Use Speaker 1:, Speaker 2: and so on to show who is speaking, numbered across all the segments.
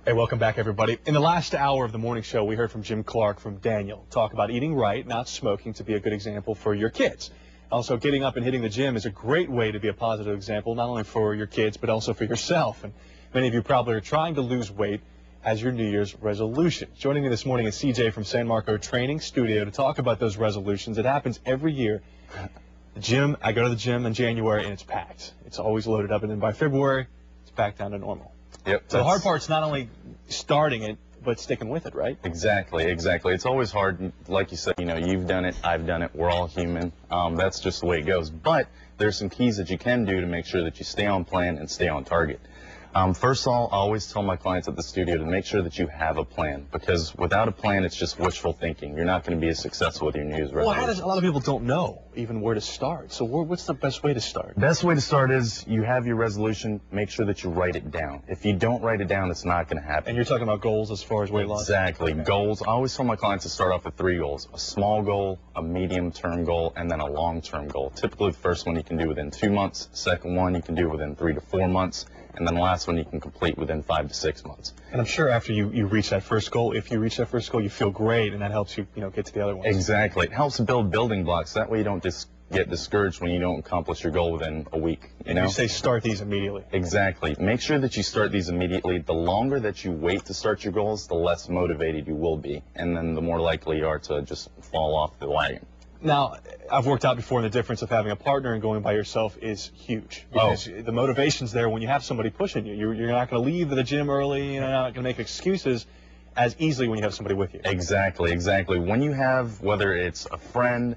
Speaker 1: Hey, welcome back, everybody. In the last hour of the morning show, we heard from Jim Clark from Daniel talk about eating right, not smoking, to be a good example for your kids. Also, getting up and hitting the gym is a great way to be a positive example, not only for your kids, but also for yourself. And many of you probably are trying to lose weight as your New Year's resolution. Joining me this morning is CJ from San Marco Training Studio to talk about those resolutions. It happens every year. The gym, I go to the gym in January and it's packed. It's always loaded up, and then by February, it's back down to normal.
Speaker 2: Yep.
Speaker 1: So the hard part's not only starting it, but sticking with it, right?
Speaker 2: Exactly. It's always hard. Like you said, you've done it, I've done it, we're all human. That's just the way it goes. But there's some keys that you can do to make sure that you stay on plan and stay on target. First of all, I always tell my clients at the studio to make sure that you have a plan, because without a plan, it's just wishful thinking. You're not going to be as successful with your New Year's resolution.
Speaker 1: A lot of people don't know even where to start. So what's the best way to start?
Speaker 2: Best way to start is you have your resolution, make sure that you write it down. If you don't write it down, it's not going to happen.
Speaker 1: And you're talking about goals as far as weight loss?
Speaker 2: Exactly. Okay. Goals. I always tell my clients to start off with 3 goals: a small goal, a medium-term goal, and then a long-term goal. Typically, the first one you can do within 2 months, second one you can do within 3 to 4 months, and then the last one you can complete within 5 to 6 months.
Speaker 1: And I'm sure after you reach that first goal, if you reach that first goal, you feel great, and that helps you, get to the other ones.
Speaker 2: Exactly. It helps build building blocks. That way you don't just get discouraged when you don't accomplish your goal within a week.
Speaker 1: You say start these immediately.
Speaker 2: Exactly. Make sure that you start these immediately. The longer that you wait to start your goals, the less motivated you will be, and then the more likely you are to just fall off the wagon.
Speaker 1: Now, I've worked out before, and the difference of having a partner and going by yourself is huge. Because the motivation's there when you have somebody pushing you. You're not going to leave the gym early. You're not going to make excuses as easily when you have somebody with you.
Speaker 2: Exactly. When you have, whether it's a friend,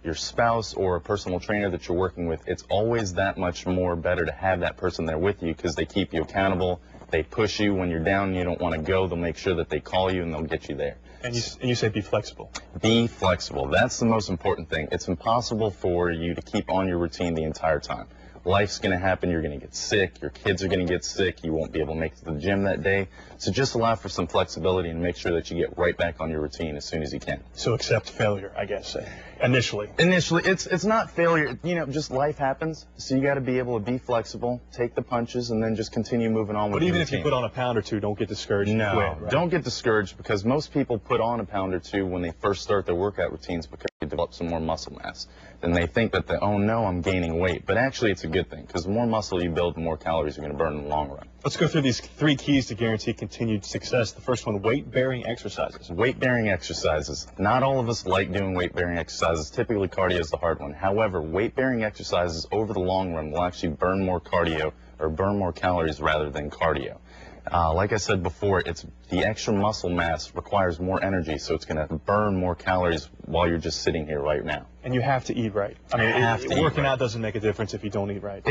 Speaker 2: your spouse, or a personal trainer that you're working with, it's always that much more better to have that person there with you, because they keep you accountable. They push you when you're down and you don't want to go. They'll make sure that they call you and they'll get you there.
Speaker 1: And you say be flexible.
Speaker 2: Be flexible. That's the most important thing. It's impossible for you to keep on your routine the entire time. Life's going to happen. You're going to get sick. Your kids are going to get sick. You won't be able to make it to the gym that day. So just allow for some flexibility and make sure that you get right back on your routine as soon as you can.
Speaker 1: So accept failure, I guess, initially.
Speaker 2: Initially, it's not failure. Just life happens. So you got to be able to be flexible, take the punches, and then just continue moving on with your routine.
Speaker 1: But even if you put on a pound or two, don't get discouraged.
Speaker 2: No,
Speaker 1: quit, right?
Speaker 2: Don't get discouraged, because most people put on a pound or two when they first start their workout routines because they develop some more muscle mass. Then they think that, oh no, I'm gaining weight. But actually, it's a good thing, because the more muscle you build, the more calories you're going to burn in the long run.
Speaker 1: Let's go through these 3 keys to guarantee continued success. The first one, weight-bearing exercises.
Speaker 2: Weight-bearing exercises. Not all of us like doing weight-bearing exercises. Typically, cardio is the hard one. However, weight-bearing exercises over the long run will actually burn more cardio, or burn more calories rather than cardio. Like I said before, the extra muscle mass requires more energy, so it's going to burn more calories while you're just sitting here right now.
Speaker 1: And you have to eat right. I mean, working out doesn't make a difference if you don't eat right.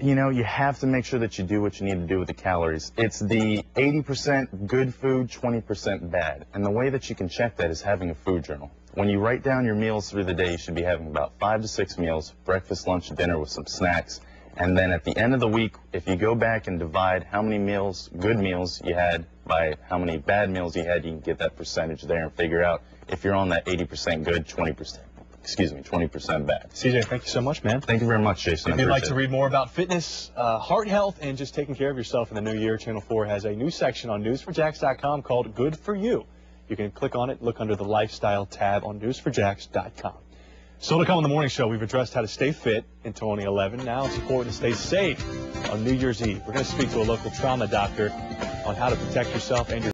Speaker 2: You have to make sure that you do what you need to do with the calories. It's the 80% good food, 20% bad. And the way that you can check that is having a food journal. When you write down your meals through the day, you should be having about 5 to 6 meals, breakfast, lunch, dinner with some snacks. And then at the end of the week, if you go back and divide how many meals, good meals you had, by how many bad meals you had, you can get that percentage there and figure out if you're on that 80% good, 20% bad.
Speaker 1: CJ, thank you so much, man.
Speaker 2: Thank you very much, Jason.
Speaker 1: If you'd like to read more about fitness, heart health, and just taking care of yourself in the new year, Channel 4 has a new section on newsforjax.com called Good For You. You can click on it, look under the Lifestyle tab on newsforjax.com. So to come on the morning show, we've addressed how to stay fit in 2011. Now it's important to stay safe on New Year's Eve. We're going to speak to a local trauma doctor on how to protect yourself and your